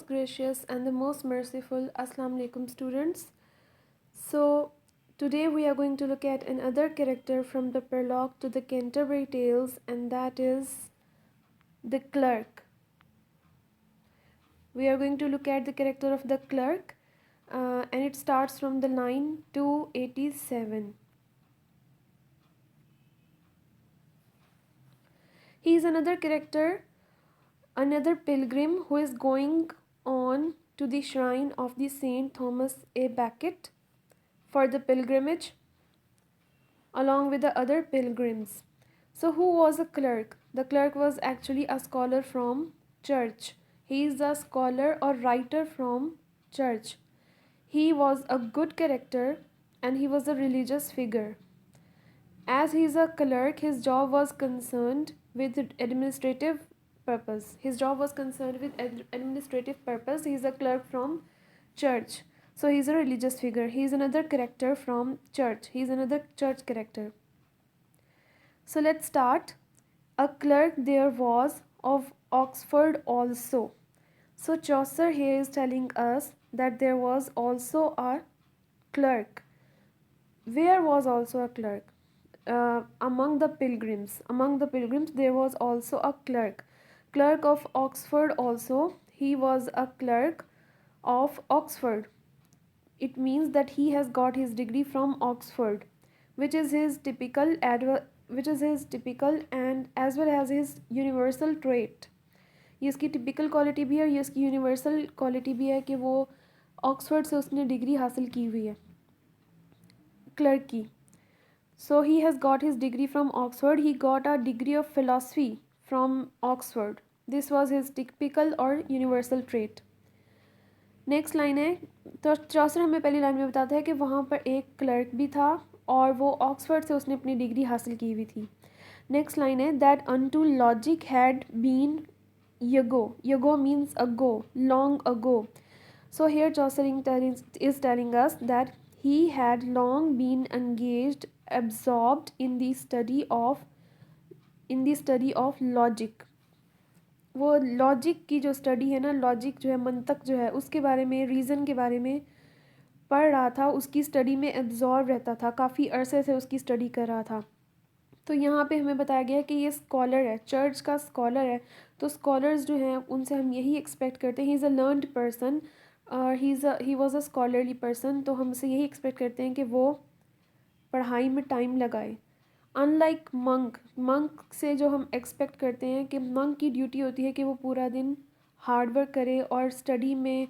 most gracious and the most merciful. Assalamu alaikum, students. So, today we are going to look at another character from the prologue to the Canterbury Tales, and that is the clerk. We are going to look at the character of the clerk, and it starts from the line 287. He is another character, another pilgrim who is going on to the shrine of the Saint Thomas a Becket for the pilgrimage along with the other pilgrims. So, who was a clerk? The clerk was actually a scholar from church. He is a scholar or writer from church. He was a good character and he was a religious figure. As he is a clerk, his job was concerned with administrative purpose. His job was concerned with administrative purpose. He is a clerk from church. So he is a religious figure. He is another character from church. He is another church character. So let's start. A clerk there was of Oxford also. So Chaucer here is telling us that there was also a clerk. Where was also a clerk? Among the pilgrims. Among the pilgrims there was also a clerk. Clerk of Oxford also. He was a clerk of Oxford. It means that he has got his degree from Oxford, which is his typical and as well as his universal trait. ये इसकी typical quality भी है और ये इसकी universal quality भी है कि वो ऑक्सफोर्ड से उसने डिग्री हासिल की हुई है क्लर्क की. So he has got his degree from Oxford. He got a degree of philosophy from Oxford. This was his typical or universal trait. Next line है तो चौसर हमें पहली लाइन में बताता है कि वहाँ पर एक क्लर्क भी था और वो ऑक्सफोर्ड से उसने अपनी डिग्री हासिल की हुई थी. नेक्स्ट लाइन है that unto logic had been ygo means ago long ago. So here Chaucer is telling us that he had long been engaged, absorbed in the study of logic. वो logic की जो study है ना, logic जो है, मंतक जो है, उसके बारे में, रीज़न के बारे में पढ़ रहा था, उसकी स्टडी में एब्जॉर्ब रहता था, काफ़ी अरसे से उसकी स्टडी कर रहा था. तो यहाँ पे हमें बताया गया है कि ये स्कॉलर है, चर्च का स्कॉलर है. तो स्कॉलर्स जो हैं उनसे हम यही एक्सपेक्ट करते हैं. He is a learned person, he was a scholarly person. तो हम उसे यही एक्सपेक्ट करते हैं कि वो पढ़ाई में टाइम लगाए. अनलाइक मंक से जो हम एक्सपेक्ट करते हैं कि मंक की ड्यूटी होती है कि वो पूरा दिन हार्ड वर्क करे और स्टडी में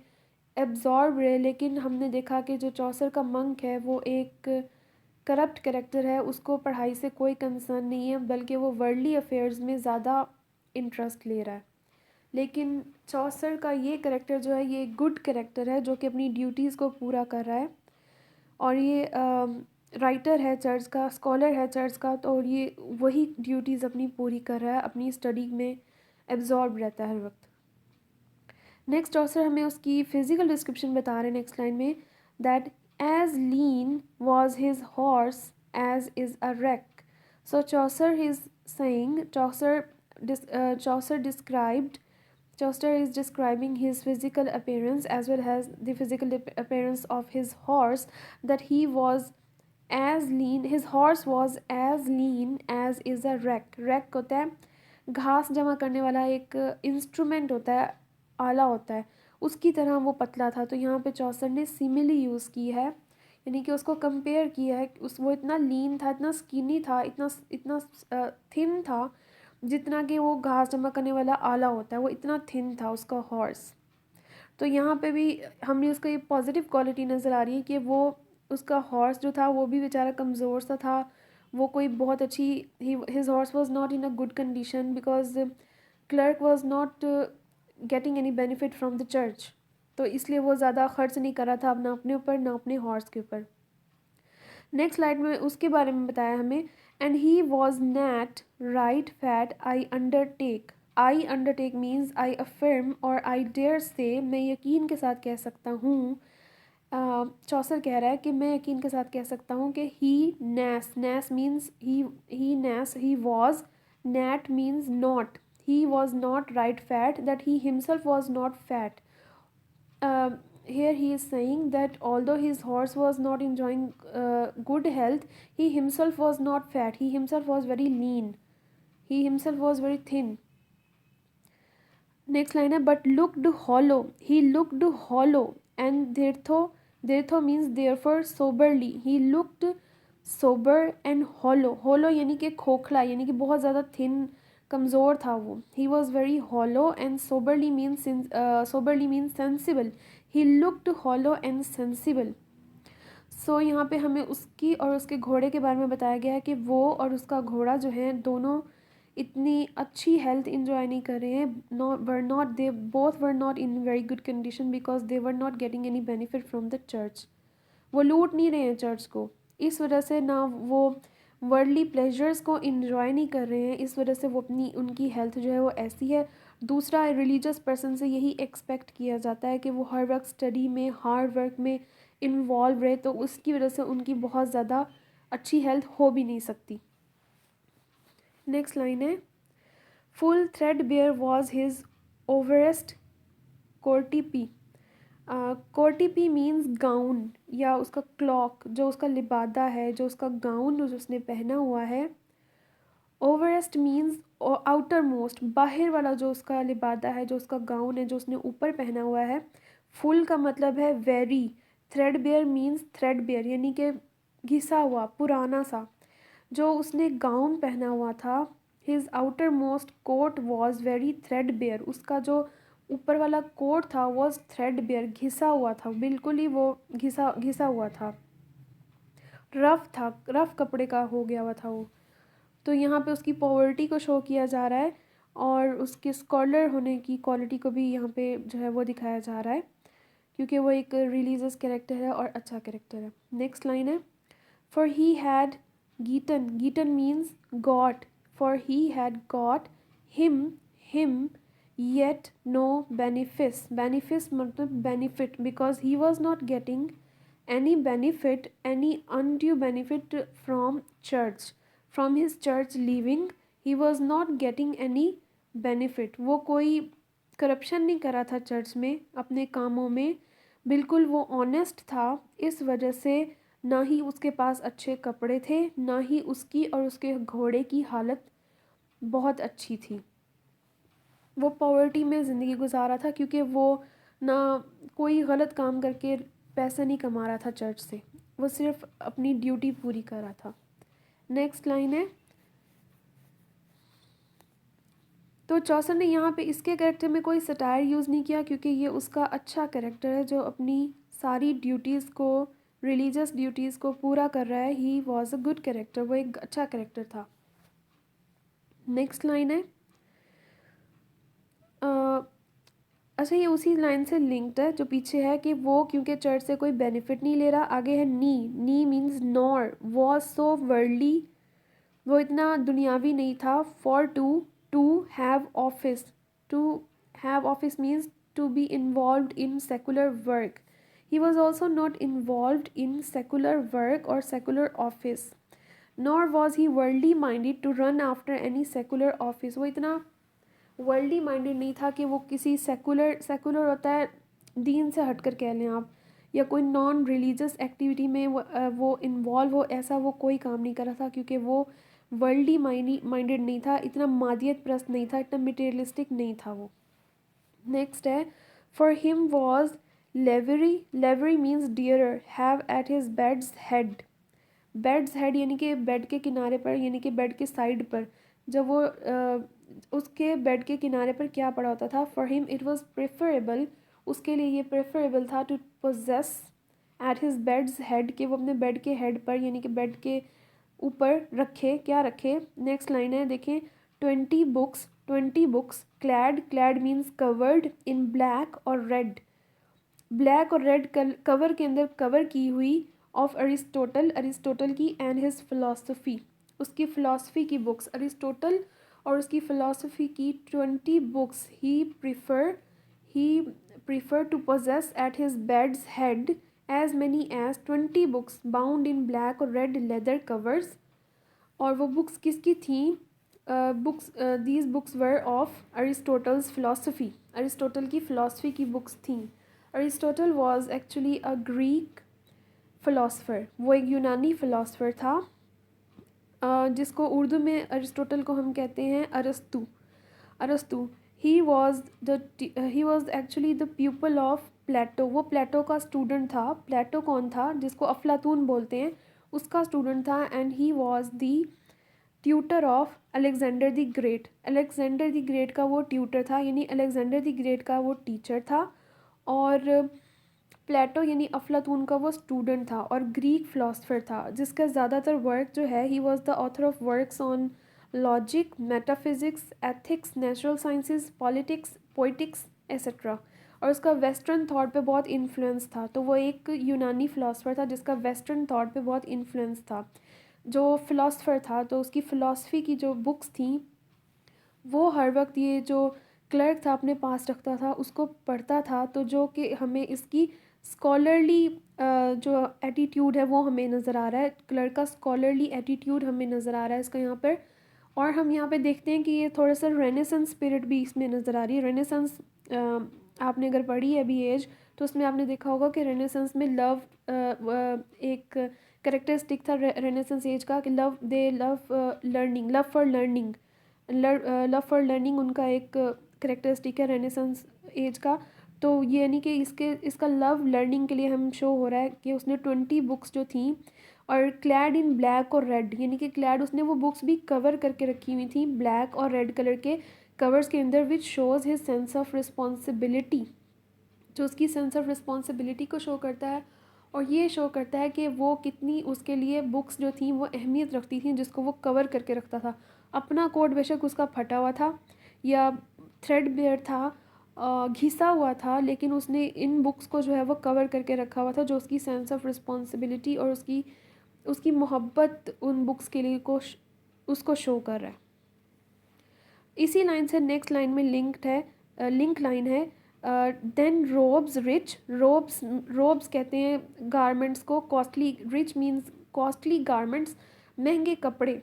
एब्जॉर्ब रहे, लेकिन हमने देखा कि जो चौसर का मंक है वो एक करप्ट कैरेक्टर है. उसको पढ़ाई से कोई कंसर्न नहीं है, बल्कि वो वर्ल्डली अफेयर्स में ज़्यादा इंटरेस्ट ले रहा है. लेकिन चौसर का ये कैरेक्टर जो है ये गुड कैरेक्टर है जो कि अपनी ड्यूटीज़ को पूरा कर रहा है और ये राइटर है चर्च का, स्कॉलर है चर्च का. तो और ये वही ड्यूटीज़ अपनी पूरी कर रहा है, अपनी स्टडी में एब्जॉर्ब रहता है हर वक्त. नेक्स्ट चौसर हमें उसकी फिजिकल डिस्क्रिप्शन बता रहे हैं नेक्स्ट लाइन में that as lean was his horse as is a rake. So Chaucer is saying Chaucer is describing his physical appearance as well as the physical appearance of his horse, that he was as lean, his horse was as lean as is a rack. rack होता है घास जमा करने वाला एक instrument होता है, आला होता है, उसकी तरह वो पतला था. तो यहाँ पे चौसर ने सिमिली यूज़ की है, यानी कि उसको कंपेयर किया है. वो इतना लीन था, इतना स्किनी था, इतना इतना थिन था जितना कि वो घास जमा करने वाला आला होता है, वो इतना थिन था उसका हॉर्स. तो यहाँ पे भी हमें उसका ये पॉजिटिव क्वालिटी नज़र आ रही है कि वो उसका हॉर्स जो था वो भी बेचारा कमज़ोर सा था. वो कोई बहुत अच्छी his horse was not in a good condition because clerk was not getting any benefit from the church. तो इसलिए वो ज़्यादा खर्च नहीं कर रहा था ना अपने ऊपर ना अपने हॉर्स के ऊपर. नेक्स्ट स्लाइड में उसके बारे में बताया हमें and he was not right fat I undertake means I affirm और आई डेयर से, मैं यकीन के साथ कह सकता हूँ. चौसर कह रहा है कि मैं यकीन के साथ कह सकता हूँ कि he nas means he was, nat means not, he was not right fat, that he himself was not fat. Here he is saying that although his horse was not enjoying good health, he himself was not fat. He himself was very lean. He himself was very thin. Next line है but looked hollow. He looked hollow and therefore means therefore soberly. He looked sober and hollow. Hollow यानी कि खोखला यानी कि बहुत ज़्यादा thin कमज़ोर था वो. He was very hollow and soberly means sensible. He looked hollow and sensible. सो यहाँ पे हमें उसकी और उसके घोड़े के बारे में बताया गया है कि वो और उसका घोड़ा जो है दोनों इतनी अच्छी हेल्थ इंजॉय नहीं कर रहे हैं. They both were not in very good condition because they were not getting any benefit from the church. वो लूट नहीं रहे हैं चर्च को, इस वजह से ना वो वर्ल्डली प्लेजर्स को इन्जॉय नहीं कर रहे हैं, इस वजह से वो अपनी उनकी हेल्थ जो है वो ऐसी है. दूसरा, रिलीजियस पर्सन से यही एक्सपेक्ट किया जाता है कि वो हर वक्त स्टडी में हार्ड वर्क में इन्वॉल्व रहे, तो उसकी वजह से उनकी बहुत ज़्यादा अच्छी हेल्थ हो भी नहीं सकती. नेक्स्ट लाइन है full threadbare was his overest courtepy. Courtepy means gown या उसका क्लॉक, जो उसका लिबादा है, जो उसका गाउन जो उसने पहना हुआ है. ओवरेस्ट मीन्स आउटर मोस्ट, बाहर वाला जो उसका लिबादा है, जो उसका गाउन है, जो उसने ऊपर पहना हुआ है. फुल का मतलब है very. Threadbare means threadbare यानी कि घिसा हुआ, पुराना सा. जो उसने गाउन पहना हुआ था, his outermost coat was very threadbare. उसका जो ऊपर वाला कोट था वॉज थ्रेड बेयर, घिसा हुआ था, बिल्कुल ही वो घिसा घिसा हुआ था, रफ था, रफ कपड़े का हो गया हुआ था वो. तो यहाँ पे उसकी पॉवर्टी को शो किया जा रहा है और उसके स्कॉलर होने की क्वालिटी को भी यहाँ पे जो है वो दिखाया जा रहा है, क्योंकि वो एक रिलीजियस कैरेक्टर है और अच्छा कैरेक्टर है. नेक्स्ट लाइन है for he had geten. Geten means got. For he had got him yet no benefice. Benefice मतलब benefit, because he was not getting any benefit, any undue benefit from his church leaving. He was not getting any benefit. वो कोई corruption नहीं करा था church में अपने कामों में, बिल्कुल वो ऑनेस्ट था. इस वजह से ना ही उसके पास अच्छे कपड़े थे, ना ही उसकी और उसके घोड़े की हालत बहुत अच्छी थी. वो पॉवर्टी में ज़िंदगी गुजारा था क्योंकि वो ना कोई गलत काम करके पैसा नहीं कमा रहा था चर्च से, वो सिर्फ अपनी ड्यूटी पूरी कर रहा था. नेक्स्ट लाइन है तो चौसर ने यहाँ पे इसके कैरेक्टर में कोई सटायर यूज़ नहीं किया क्योंकि ये उसका अच्छा कैरेक्टर है जो अपनी सारी ड्यूटीज़ को, रिलीजियस ड्यूटीज़ को पूरा कर रहा है. He was a good character, वो एक अच्छा कैरेक्टर था. नेक्स्ट लाइन है अच्छा, ये उसी लाइन से लिंक्ड है जो पीछे है कि वो क्योंकि चर्च से कोई बेनिफिट नहीं ले रहा. आगे है ne means nor. Was so worldly, वो इतना दुनियावी नहीं था. For to have office. To have office means to be involved in secular work. He was also not involved in secular work और secular office. Nor was he worldly minded to run after any secular office. वो इतना worldly minded नहीं था कि वो किसी secular होता है दीन से हटकर कह लें आप, या कोई नॉन रिलीजियस एक्टिविटी में वो इन्वॉल्व हो, ऐसा वो कोई काम नहीं कर रहा था क्योंकि वो वर्ल्डली माइंडेड नहीं था, इतना मादियत प्रस्त नहीं था, इतना मटेरियलिस्टिक नहीं था वो. नेक्स्ट है for him was लेवरी means dearer. Have eight his bed's head. Beds head यानी कि बेड के किनारे पर, यानी कि बेड के साइड पर, जब वो उसके बेड के किनारे पर क्या पड़ा होता था. For him it was preferable. उसके लिए ये प्रेफरेबल था to poses at his bed's head, कि वो अपने बेड के हेड पर यानी कि बेड के ऊपर रखे, क्या रखे. नेक्स्ट लाइन है देखें 20 books clad means covered in black और रेड. ब्लैक और रेड कवर के अंदर कवर की हुई ऑफ अरिस्टोटल की एंड हिज फिलोसफी. उसकी फ़िलासफ़ी की बुक्स, अरिस्टोटल और उसकी फ़िलासफ़ी की 20 books he prefer to poses at his bed's head as many as 20 books bound in black और रेड लेदर कवर्स. और वो बुक्स किसकी थी. These books were of Aristotle's philosophy. Aristotle की फ़िलासफ़ी की बुक्स थी. Aristotle was actually a Greek philosopher, वो एक यूनानी फ़िलासफ़र था, जिसको उर्दू में अरिस्टोटल को हम कहते हैं अरस्तु। अरस्तु ही was actually the pupil of Plato, वो प्लेटो का स्टूडेंट था। प्लेटो कौन था? जिसको अफलातून बोलते हैं, उसका स्टूडेंट था। And he was the tutor of Alexander the great, Alexander the great का वो ट्यूटर था, यानी अलेक्जेंडर द ग्रेट का वो टीचर था। और प्लेटो यानी अफलातून का वो स्टूडेंट था और ग्रीक फ़िलासफ़र था, जिसका ज़्यादातर वर्क जो है, he was the author of works on logic, metaphysics, ethics, natural sciences, politics, poetics etcetera. और उसका वेस्टर्न थॉट पे बहुत इन्फ्लुएंस था। तो वो एक यूनानी फ़िलासफ़र था जिसका वेस्टर्न थॉट पे बहुत इन्फ्लुएंस था। जो फ़िलासफ़र था तो उसकी फ़िलासफ़ी की जो बुक्स थी वो हर वक्त ये जो क्लर्क था अपने पास रखता था, उसको पढ़ता था। तो जो कि हमें इसकी स्कॉलरली जो एटीट्यूड है वो हमें नज़र आ रहा है, क्लर्क का स्कॉलरली एटीट्यूड हमें नज़र आ रहा है इसका यहाँ पर। और हम यहाँ पे देखते हैं कि ये थोड़ा सा रेनेसेंस स्पिरिट भी इसमें नज़र आ रही है। रेनेसेंस आपने अगर पढ़ी है अभी एज, तो उसमें आपने देखा होगा कि रेनेसेंस में लव एक करेक्टरिस्टिक था रेनेसेंस एज का, कि love learning, love for learning, love for learning उनका एक करेक्टरिस्टिक है रेनेसेंस एज का। तो ये यानी कि इसका लव लर्निंग के लिए हम शो हो रहा है कि उसने 20 बुक्स जो थी, और क्लैड इन ब्लैक और रेड, यानी कि क्लैड उसने वो बुक्स भी कवर करके रखी हुई थी ब्लैक और रेड कलर के कवर्स के अंदर, which shows his sense of responsibility, जो उसकी सेंस ऑफ रिस्पॉन्सिबिलिटी को शो करता है। और ये शो करता है कि वो कितनी उसके लिए बुक्स जो थी वो अहमियत रखती थी, जिसको वो कवर करके रखता था। अपना कोट बेशक उसका फटा हुआ था या थ्रेडबेयर था, घिसा हुआ था, लेकिन उसने इन बुक्स को जो है वो कवर करके रखा हुआ था, जो उसकी सेंस ऑफ रिस्पॉन्सिबिलिटी और उसकी उसकी मोहब्बत उन बुक्स के लिए उसको शो कर रहा है। इसी लाइन से नेक्स्ट लाइन में लिंक लाइन है, देन रोब्स रिच, रोब्स कहते हैं गारमेंट्स को, costly, rich means costly garments, महंगे कपड़े।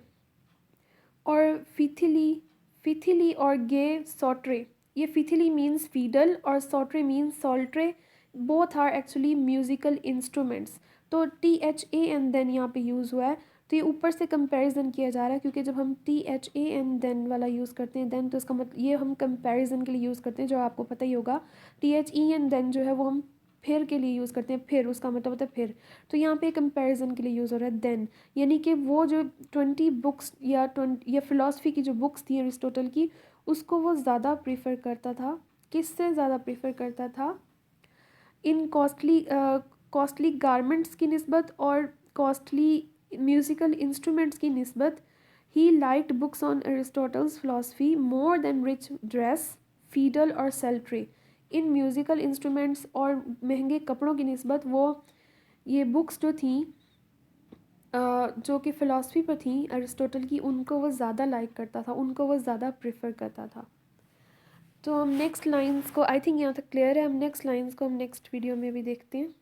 और फिथिली और गे सॉट्रे, ये फिथिली मीन्स फीडल और sautrie means psaltery, both are actually musical instruments. तो THA एंड देन यहाँ पे यूज़ हुआ है, तो ये ऊपर से कंपैरिजन किया जा रहा है, क्योंकि जब हम THA एंड देन वाला यूज़ करते हैं, देन, तो इसका मतलब ये हम कंपैरिजन के लिए यूज़ करते हैं, जो आपको पता ही होगा। THE एंड देन जो है वो हम फिर के लिए यूज़ करते हैं, फिर उसका मतलब होता है फिर। तो यहाँ पे कंपैरिजन के लिए यूज़ हो रहा है देन, यानी कि वो जो 20 बुक्स या फ़िलासफ़ी की जो बुक्स थी अरिस्टोटल की, उसको वो ज़्यादा प्रीफर करता था। किससे ज़्यादा प्रीफर करता था? इन कॉस्टली गारमेंट्स की निस्बत और कॉस्टली म्यूज़िकल इंस्ट्रूमेंट्स की निस्बत। He liked books on Aristotle's philosophy more than rich dress, fiddle और सेल्ट्री। इन म्यूज़िकल इंस्ट्रूमेंट्स और महंगे कपड़ों की निस्बत वो ये बुक्स जो थी, जो कि फ़िलासफ़ी पर थी अरिस्टोटल की, उनको वो ज़्यादा लाइक करता था, उनको वो ज़्यादा प्रेफर करता था। तो हम नेक्स्ट लाइंस को, आई थिंक यहाँ तक क्लियर है, हम नेक्स्ट लाइंस को हम नेक्स्ट वीडियो में भी देखते हैं।